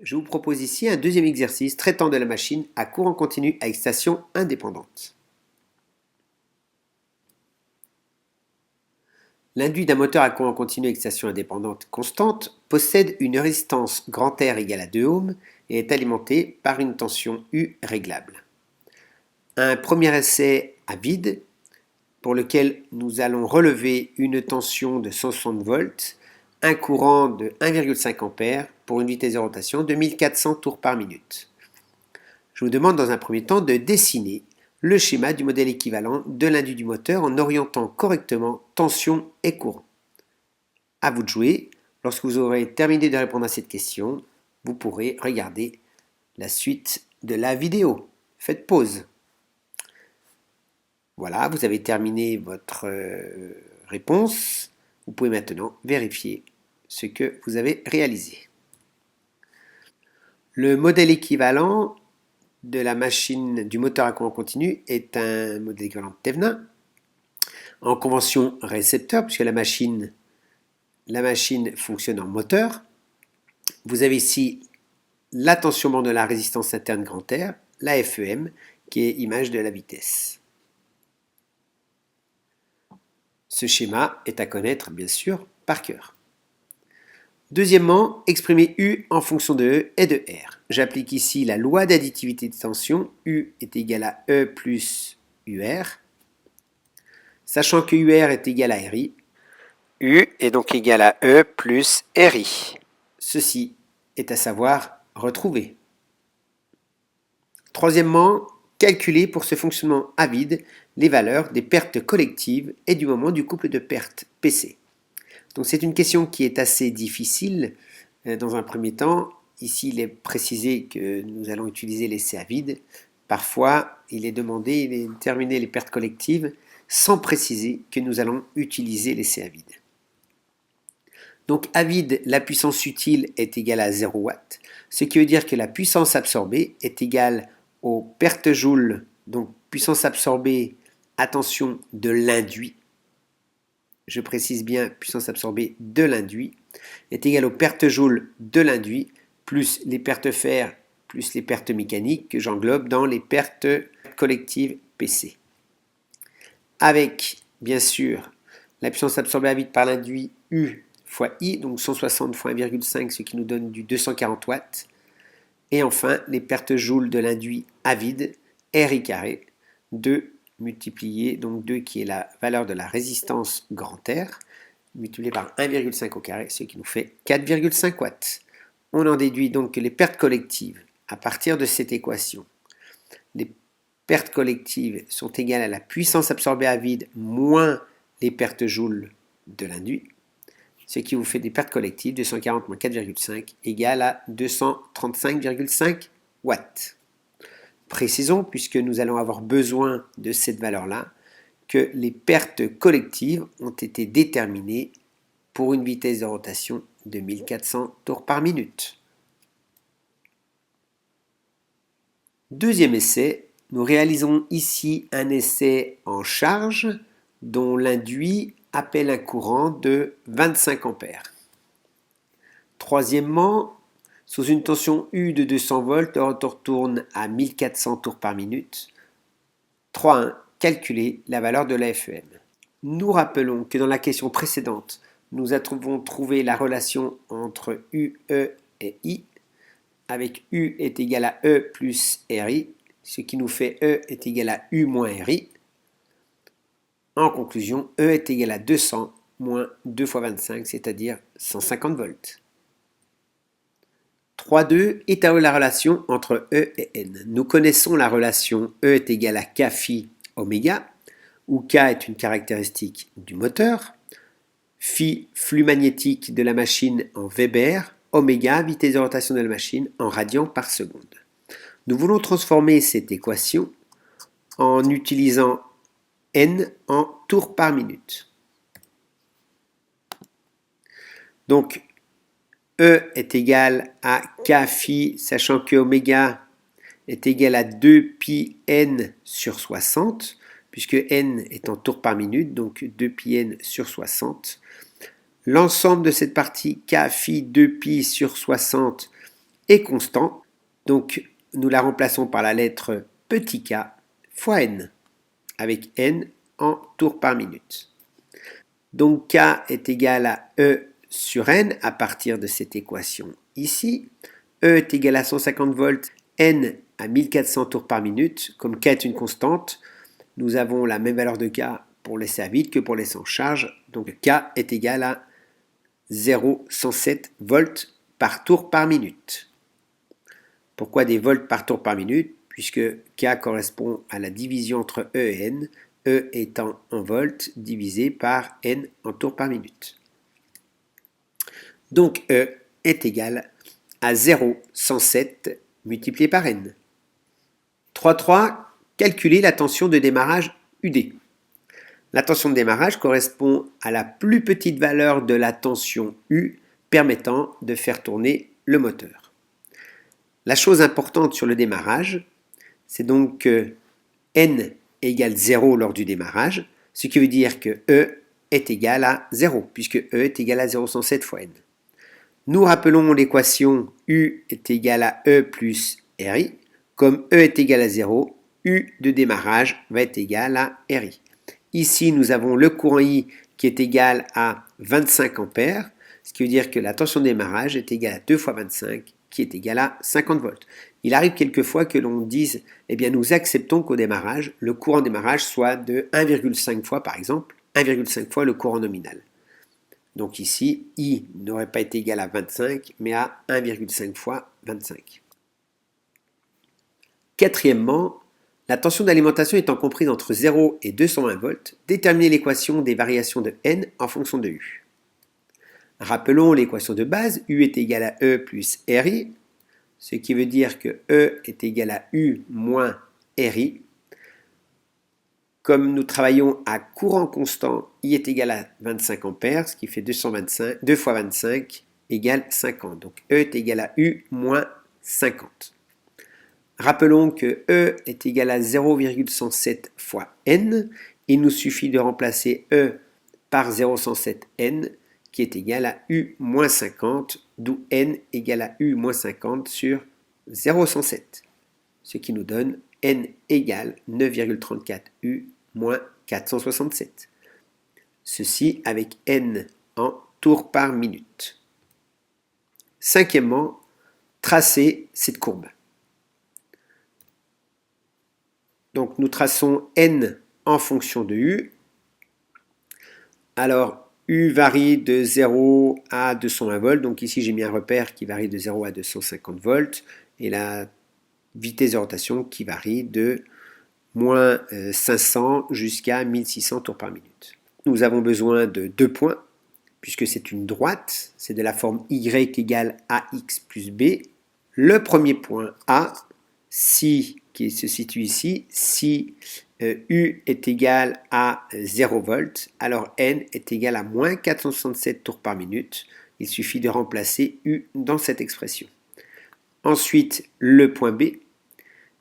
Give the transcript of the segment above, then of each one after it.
Je vous propose ici un deuxième exercice traitant de la machine à courant continu à excitation indépendante. L'induit d'un moteur à courant continu à excitation indépendante constante possède une résistance grand R égale à 2 ohms et est alimenté par une tension U réglable. Un premier essai à vide pour lequel nous allons relever une tension de 160 volts, un courant de 1,5 A pour une vitesse de rotation de 1400 tours par minute. Je vous demande dans un premier temps de dessiner le schéma du modèle équivalent de l'induit du moteur en orientant correctement tension et courant. À vous de jouer. Lorsque vous aurez terminé de répondre à cette question, vous pourrez regarder la suite de la vidéo. Faites pause. Voilà, vous avez terminé votre réponse. Vous pouvez maintenant vérifier ce que vous avez réalisé. Le modèle équivalent de la machine du moteur à courant continu est un modèle équivalent de Thevenin en convention récepteur, puisque la machine fonctionne en moteur. Vous avez ici la tension bande de la résistance interne grand R, la FEM, qui est image de la vitesse. Ce schéma est à connaître, bien sûr, par cœur. Deuxièmement, exprimer U en fonction de E et de R. J'applique ici la loi d'additivité de tension. U est égal à E plus UR. Sachant que UR est égal à RI, U est donc égal à E plus RI. Ceci est à savoir retrouver. Troisièmement, calculer pour ce fonctionnement à vide les valeurs des pertes collectives et du moment du couple de pertes PC. Donc c'est une question qui est assez difficile dans un premier temps. Ici, il est précisé que nous allons utiliser l'essai à vide. Parfois, il est demandé de déterminer les pertes collectives sans préciser que nous allons utiliser l'essai à vide. Donc à vide, la puissance utile est égale à 0 watts, ce qui veut dire que la puissance absorbée est égale aux pertes joules, donc puissance absorbée, attention, de l'induit. Je précise bien, puissance absorbée de l'induit, est égale aux pertes joules de l'induit, plus les pertes fer, plus les pertes mécaniques que j'englobe dans les pertes collectives PC. Avec, bien sûr, la puissance absorbée à vide par l'induit U fois I, donc 160 fois 1,5, ce qui nous donne du 240 watts. Et enfin, les pertes joules de l'induit à vide, RI carré, 2 multiplié, donc 2 qui est la valeur de la résistance grand R, multiplié par 1,5 au carré, ce qui nous fait 4,5 watts. On en déduit donc que les pertes collectives, à partir de cette équation, les pertes collectives sont égales à la puissance absorbée à vide moins les pertes joules de l'induit, ce qui vous fait des pertes collectives de 140 moins 4,5 égale à 235,5 watts. Précisons, puisque nous allons avoir besoin de cette valeur-là, que les pertes collectives ont été déterminées pour une vitesse de rotation de 1400 tours par minute. Deuxième essai, nous réalisons ici un essai en charge dont l'induit appelle un courant de 25 A. Troisièmement, sous une tension U de 200 volts, le rotor tourne à 1400 tours par minute. 3.1. Calculer la valeur de la FEM. Nous rappelons que dans la question précédente, nous avons trouvé la relation entre UE et I, avec U est égal à E plus RI, ce qui nous fait E est égal à U moins RI. En conclusion, E est égal à 200 moins 2 fois 25, c'est-à-dire 150 volts. 3.2. Établir la relation entre E et N. Nous connaissons la relation E est égal à K phi oméga, où K est une caractéristique du moteur, phi flux magnétique de la machine en Weber, oméga vitesse de rotation de la machine en radians par seconde. Nous voulons transformer cette équation en utilisant N en tours par minute. Donc, E est égal à K phi, sachant que oméga est égal à 2 pi n sur 60, puisque n est en tours par minute, donc 2 pi n sur 60. L'ensemble de cette partie K phi 2 pi sur 60 est constant, donc nous la remplaçons par la lettre petit k fois n, avec n en tours par minute. Donc k est égal à E sur n à partir de cette équation ici. E est égal à 150 volts, n à 1400 tours par minute. Comme k est une constante, nous avons la même valeur de k pour laisser à vide que pour laisser en charge. Donc k est égal à 0,107 volts par tour par minute. Pourquoi des volts par tour par minute? Puisque k correspond à la division entre E et n, E étant en volts divisé par n en tours par minute. Donc E est égal à 0,107 multiplié par n. 3.3. Calculer la tension de démarrage UD. La tension de démarrage correspond à la plus petite valeur de la tension U permettant de faire tourner le moteur. La chose importante sur le démarrage, c'est donc que n égale 0 lors du démarrage, ce qui veut dire que E est égal à 0, puisque E est égal à 0,107 fois n. Nous rappelons l'équation U est égal à E plus RI. Comme E est égal à 0, U de démarrage va être égal à RI. Ici, nous avons le courant I qui est égal à 25 ampères, ce qui veut dire que la tension de démarrage est égale à 2 fois 25, qui est égal à 50 volts. Il arrive quelquefois que l'on dise, eh bien nous acceptons qu'au démarrage, le courant de démarrage soit de 1,5 fois, par exemple, 1,5 fois le courant nominal. Donc ici, I n'aurait pas été égal à 25, mais à 1,5 fois 25. Quatrièmement, la tension d'alimentation étant comprise entre 0 et 220 volts, déterminer l'équation des variations de n en fonction de U. Rappelons l'équation de base, U est égal à E plus RI, ce qui veut dire que E est égal à U moins RI. Comme nous travaillons à courant constant, I est égal à 25 ampères, ce qui fait 2 fois 25 égale 50. Donc E est égal à U moins 50. Rappelons que E est égal à 0,107 fois N. Il nous suffit de remplacer E par 0,107 N, qui est égal à U moins 50, d'où N égale à U moins 50 sur 0,107, ce qui nous donne N égale 9,34 U moins 467. Ceci avec N en tours par minute. Cinquièmement, tracer cette courbe. Donc nous traçons N en fonction de U. Alors U varie de 0 à 220 volts. Donc ici j'ai mis un repère qui varie de 0 à 250 volts. Et la vitesse de rotation qui varie de moins 500 jusqu'à 1600 tours par minute. Nous avons besoin de deux points, puisque c'est une droite. C'est de la forme Y égale AX plus B. Le premier point A, si qui se situe ici, si U est égal à 0 volts, alors N est égal à moins 467 tours par minute. Il suffit de remplacer U dans cette expression. Ensuite, le point B,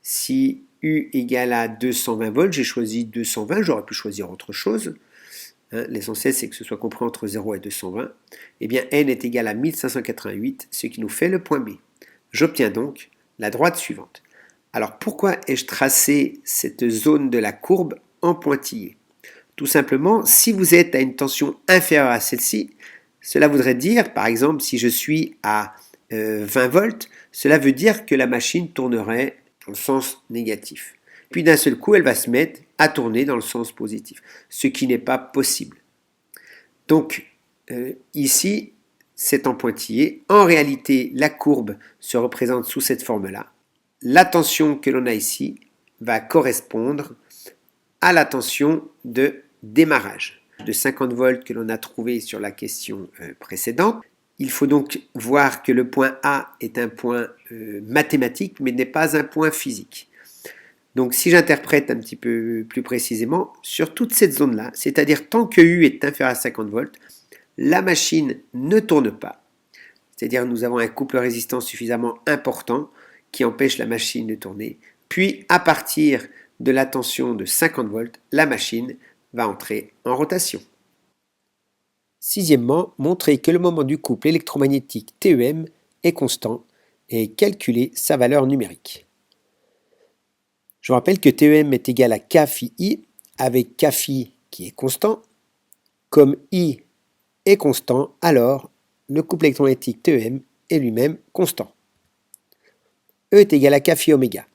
si U égale à 220 volts, j'ai choisi 220, j'aurais pu choisir autre chose. L'essentiel, c'est que ce soit compris entre 0 et 220. Eh bien, N est égal à 1588, ce qui nous fait le point B. J'obtiens donc la droite suivante. Alors, pourquoi ai-je tracé cette zone de la courbe en pointillé? Tout simplement, si vous êtes à une tension inférieure à celle-ci, cela voudrait dire, par exemple, si je suis à 20 volts, cela veut dire que la machine tournerait dans le sens négatif. Puis d'un seul coup, elle va se mettre à tourner dans le sens positif, ce qui n'est pas possible. Donc, ici, c'est en pointillé. En réalité, la courbe se représente sous cette forme-là. La tension que l'on a ici va correspondre à la tension de démarrage de 50 volts que l'on a trouvé sur la question précédente. Il faut donc voir que le point A est un point mathématique, mais n'est pas un point physique. Donc si j'interprète un petit peu plus précisément, sur toute cette zone-là, c'est-à-dire tant que U est inférieur à 50 volts, la machine ne tourne pas. C'est-à-dire nous avons un couple résistance suffisamment important qui empêche la machine de tourner. Puis à partir de la tension de 50 volts, la machine va entrer en rotation. Sixièmement, montrer que le moment du couple électromagnétique TEM est constant et calculer sa valeur numérique. Je vous rappelle que TEM est égal à K phi I, avec K phi qui est constant. Comme I est constant, alors le couple électromagnétique TEM est lui-même constant. E est égal à K phi oméga,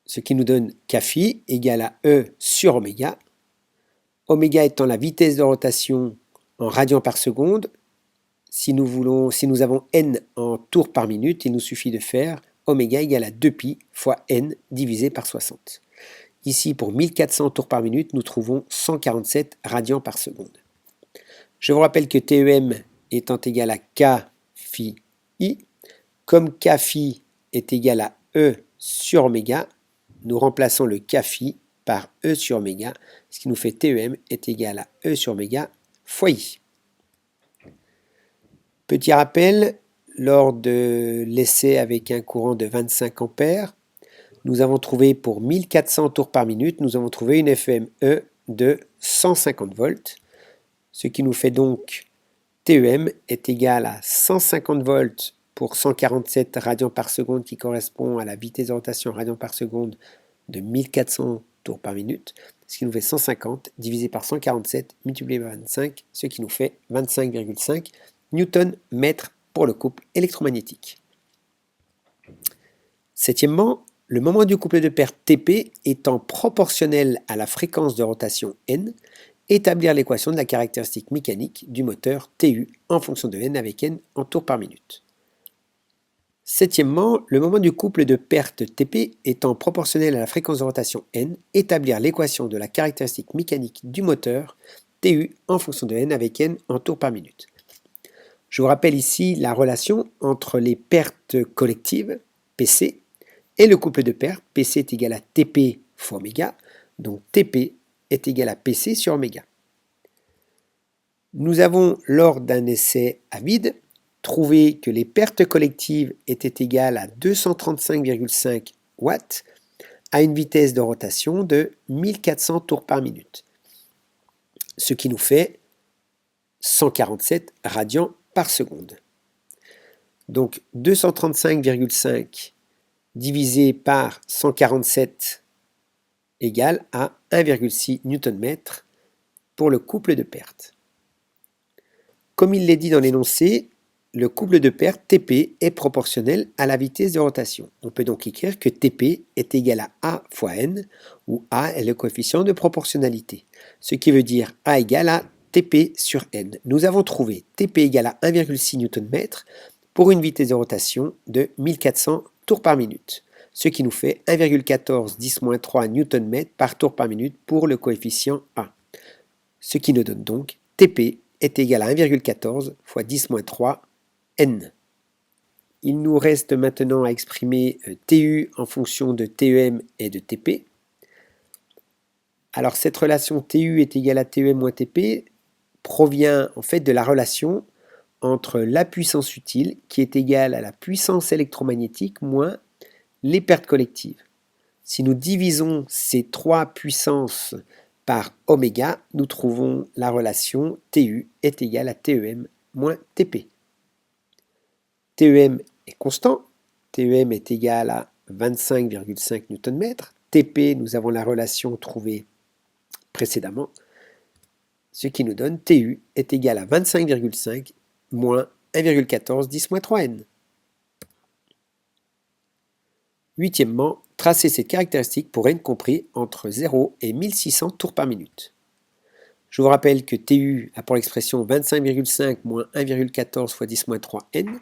ce qui nous donne K phi égal à E sur oméga, oméga étant la vitesse de rotation en radians par seconde. Si nous avons n en tours par minute, il nous suffit de faire oméga égale à 2pi fois n divisé par 60. Ici, pour 1400 tours par minute, nous trouvons 147 radians par seconde. Je vous rappelle que TEM étant égal à K phi I, comme K phi est égal à E sur oméga, nous remplaçons le K phi par E sur oméga, ce qui nous fait TEM est égal à E sur oméga fois I. Petit rappel, lors de l'essai avec un courant de 25 ampères, nous avons trouvé pour 1400 tours par minute, nous avons trouvé une FEME de 150 volts, ce qui nous fait donc TEM est égal à 150 volts pour 147 radians par seconde qui correspond à la vitesse de rotation en radians par seconde de 1400 tours par minute, ce qui nous fait 150 divisé par 147 multiplié par 25, ce qui nous fait 25,5 Newton-mètre pour le couple électromagnétique. Septièmement, le moment du couple de perte TP étant proportionnel à la fréquence de rotation n, établir l'équation de la caractéristique mécanique du moteur TU en fonction de n avec n en tours par minute. Septièmement, le moment du couple de perte TP étant proportionnel à la fréquence de rotation n, établir l'équation de la caractéristique mécanique du moteur TU en fonction de n avec n en tours par minute. Je vous rappelle ici la relation entre les pertes collectives, PC, et le couple de pertes, PC est égal à TP fois oméga, donc TP est égal à PC sur oméga. Nous avons, lors d'un essai à vide, trouvé que les pertes collectives étaient égales à 235,5 watts à une vitesse de rotation de 1400 tours par minute, ce qui nous fait 147 radians par seconde. Donc 235,5 divisé par 147 égale à 1,6 Nm pour le couple de pertes. Comme il l'est dit dans l'énoncé, le couple de pertes TP est proportionnel à la vitesse de rotation. On peut donc écrire que TP est égal à A fois N, où A est le coefficient de proportionnalité, ce qui veut dire A égale à TP sur N. Nous avons trouvé TP égale à 1,6 Nm pour une vitesse de rotation de 1400 tours par minute, ce qui nous fait 1,14 10-3 Nm par tour par minute pour le coefficient A, ce qui nous donne donc TP est égal à 1,14 fois 10-3 N. Il nous reste maintenant à exprimer TU en fonction de TEM et de TP. Alors cette relation TU est égale à TEM moins TP provient en fait de la relation entre la puissance utile qui est égale à la puissance électromagnétique moins les pertes collectives. Si nous divisons ces trois puissances par oméga, nous trouvons la relation TU est égale à TEM moins TP. TEM est constant, TEM est égal à 25,5 Nm. TP, nous avons la relation trouvée précédemment, ce qui nous donne TU est égal à 25,5 moins 1,14 10-3 N. Huitièmement, tracer cette caractéristique pour n compris entre 0 et 1600 tours par minute. Je vous rappelle que TU a pour l'expression 25,5 moins 1,14 fois 10-3 N.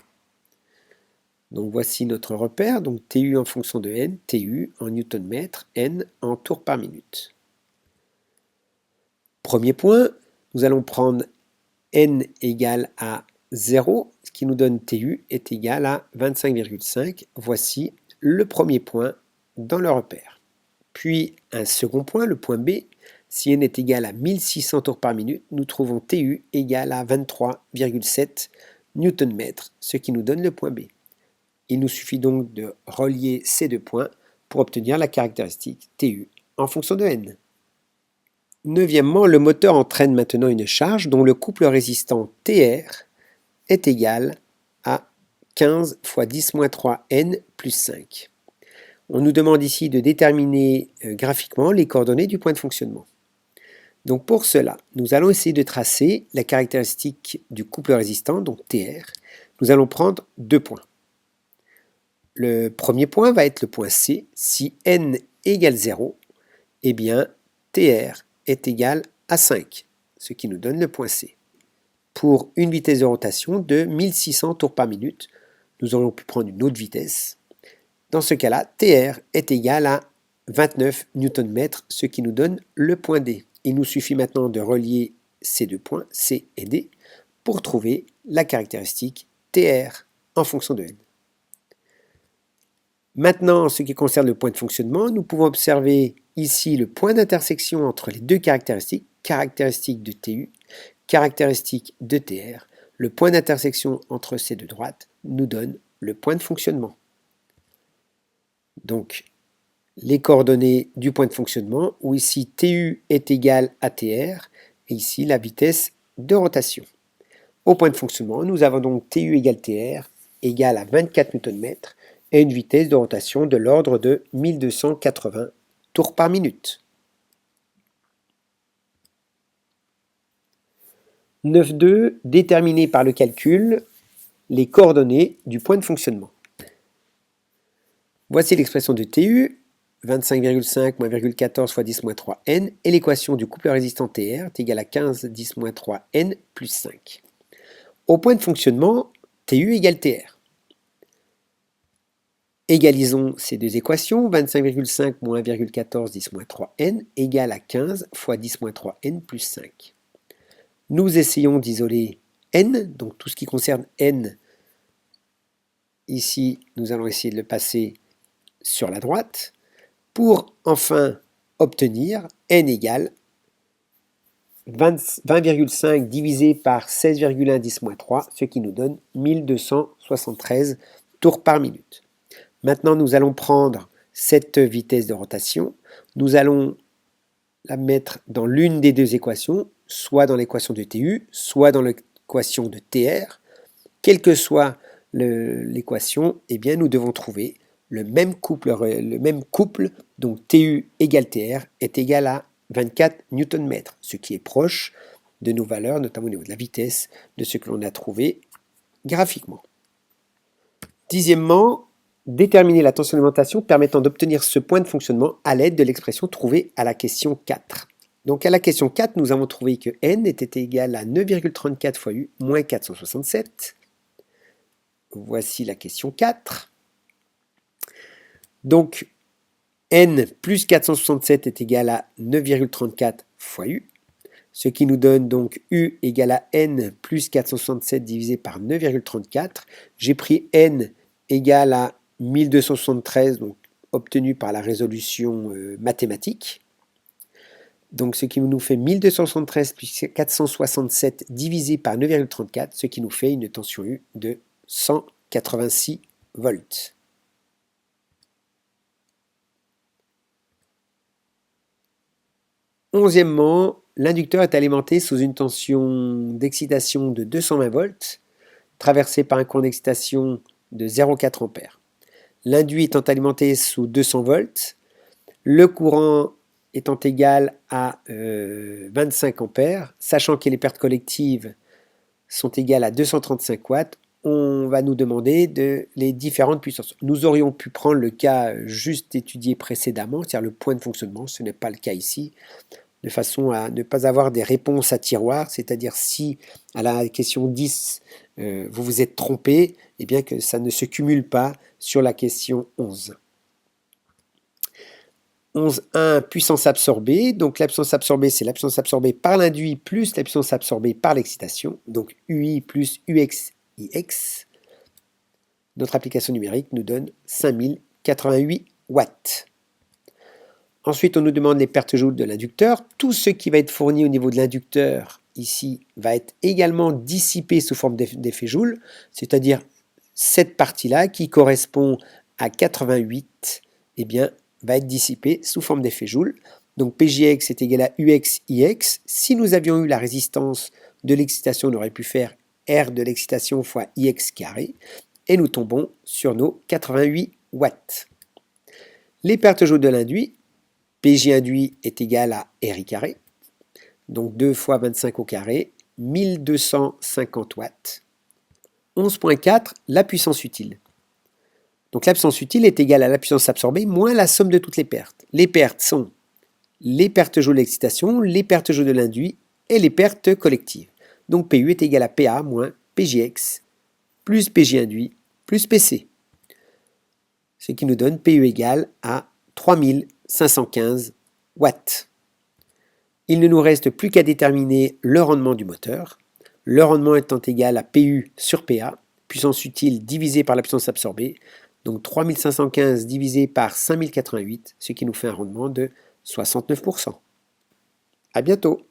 Donc voici notre repère, donc TU en fonction de N, TU en Newton-mètre, N en tours par minute. Premier point, nous allons prendre N égale à 0, ce qui nous donne TU est égal à 25,5. Voici le premier point dans le repère. Puis un second point, le point B, si n est égal à 1600 tours par minute, nous trouvons TU égal à 23,7 Nm, ce qui nous donne le point B. Il nous suffit donc de relier ces deux points pour obtenir la caractéristique TU en fonction de n. Neuvièmement, le moteur entraîne maintenant une charge dont le couple résistant TR est égal à 15 fois 10-3n plus 5. On nous demande ici de déterminer graphiquement les coordonnées du point de fonctionnement. Donc pour cela, nous allons essayer de tracer la caractéristique du couple résistant, donc TR. Nous allons prendre deux points. Le premier point va être le point C. Si n égale 0, eh bien TR est égal à 5, ce qui nous donne le point C. Pour une vitesse de rotation de 1600 tours par minute, nous aurions pu prendre une autre vitesse. Dans ce cas-là, TR est égal à 29 Nm, ce qui nous donne le point D. Il nous suffit maintenant de relier ces deux points, C et D, pour trouver la caractéristique TR en fonction de n. Maintenant, en ce qui concerne le point de fonctionnement, nous pouvons observer ici le point d'intersection entre les deux caractéristiques, caractéristique de TU, caractéristique de TR. Le point d'intersection entre ces deux droites nous donne le point de fonctionnement. Donc, les coordonnées du point de fonctionnement, où ici TU est égal à TR, et ici la vitesse de rotation. Au point de fonctionnement, nous avons donc TU égale TR, égale à 24 Nm, et une vitesse de rotation de l'ordre de 1280 tours par minute. 9.2. Déterminer par le calcul les coordonnées du point de fonctionnement. Voici l'expression de TU, 25,5 moins 0,14 fois 10-3n, et l'équation du couple résistant TR est égale à 15 10-3n plus 5. Au point de fonctionnement, TU égale TR. Égalisons ces deux équations, 25,5 moins 1,14 10-3n égale à 15 fois 10-3n plus 5. Nous essayons d'isoler n, donc tout ce qui concerne n, ici nous allons essayer de le passer sur la droite, pour enfin obtenir n égale 20,5 divisé par 16,1 10-3, ce qui nous donne 1273 tours par minute. Maintenant, nous allons prendre cette vitesse de rotation, nous allons la mettre dans l'une des deux équations, soit dans l'équation de TU, soit dans l'équation de TR. Quelle que soit l'équation, eh bien, nous devons trouver le même couple, donc TU égale TR est égal à 24 Nm, ce qui est proche de nos valeurs, notamment au niveau de la vitesse, de ce que l'on a trouvé graphiquement. Dixièmement, déterminer la tension-alimentation permettant d'obtenir ce point de fonctionnement à l'aide de l'expression trouvée à la question 4. Donc à la question 4, nous avons trouvé que n était égal à 9,34 fois U moins 467. Voici la question 4. Donc n plus 467 est égal à 9,34 fois U, ce qui nous donne donc U égale à n plus 467 divisé par 9,34. J'ai pris n égale à 1273, donc obtenu par la résolution mathématique. Donc ce qui nous fait 1273 plus 467 divisé par 9,34, ce qui nous fait une tension U de 186 volts. Onzièmement, l'inducteur est alimenté sous une tension d'excitation de 220 volts, traversé par un courant d'excitation de 0,4 A. L'induit étant alimenté sous 200 volts, le courant étant égal à 25 ampères, sachant que les pertes collectives sont égales à 235 watts, on va nous demander les différentes puissances. Nous aurions pu prendre le cas juste étudié précédemment, c'est-à-dire le point de fonctionnement, ce n'est pas le cas ici, de façon à ne pas avoir des réponses à tiroir, c'est-à-dire si à la question 10, vous vous êtes trompé, et bien que ça ne se cumule pas sur la question 11. 11.1, puissance absorbée. Donc la puissance absorbée, c'est la puissance absorbée par l'induit plus la puissance absorbée par l'excitation. Donc UI plus UXIX. Notre application numérique nous donne 5088 watts. Ensuite, on nous demande les pertes joules de l'inducteur. Tout ce qui va être fourni au niveau de l'inducteur, ici, va être également dissipé sous forme d'effet Joule, c'est-à-dire cette partie-là qui correspond à 88, eh bien, va être dissipée sous forme d'effet Joule. Donc PJX est égal à UXIX. Si nous avions eu la résistance de l'excitation, on aurait pu faire R de l'excitation fois IX carré. et nous tombons sur nos 88 watts. Les pertes chaudes de l'induit, PJ induit est égal à RI carré, donc 2 fois 25 au carré, 1250 watts. 11.4, la puissance utile. Donc la puissance utile est égale à la puissance absorbée moins la somme de toutes les pertes. Les pertes sont les pertes joules de l'excitation, les pertes joules de l'induit et les pertes collectives. Donc PU est égal à PA moins PJX plus PJ induit plus PC. Ce qui nous donne PU égale à 3515 watts. Il ne nous reste plus qu'à déterminer le rendement du moteur. Le rendement étant égal à PU sur PA, puissance utile divisée par la puissance absorbée, donc 3515 divisé par 5088, ce qui nous fait un rendement de 69%. À bientôt!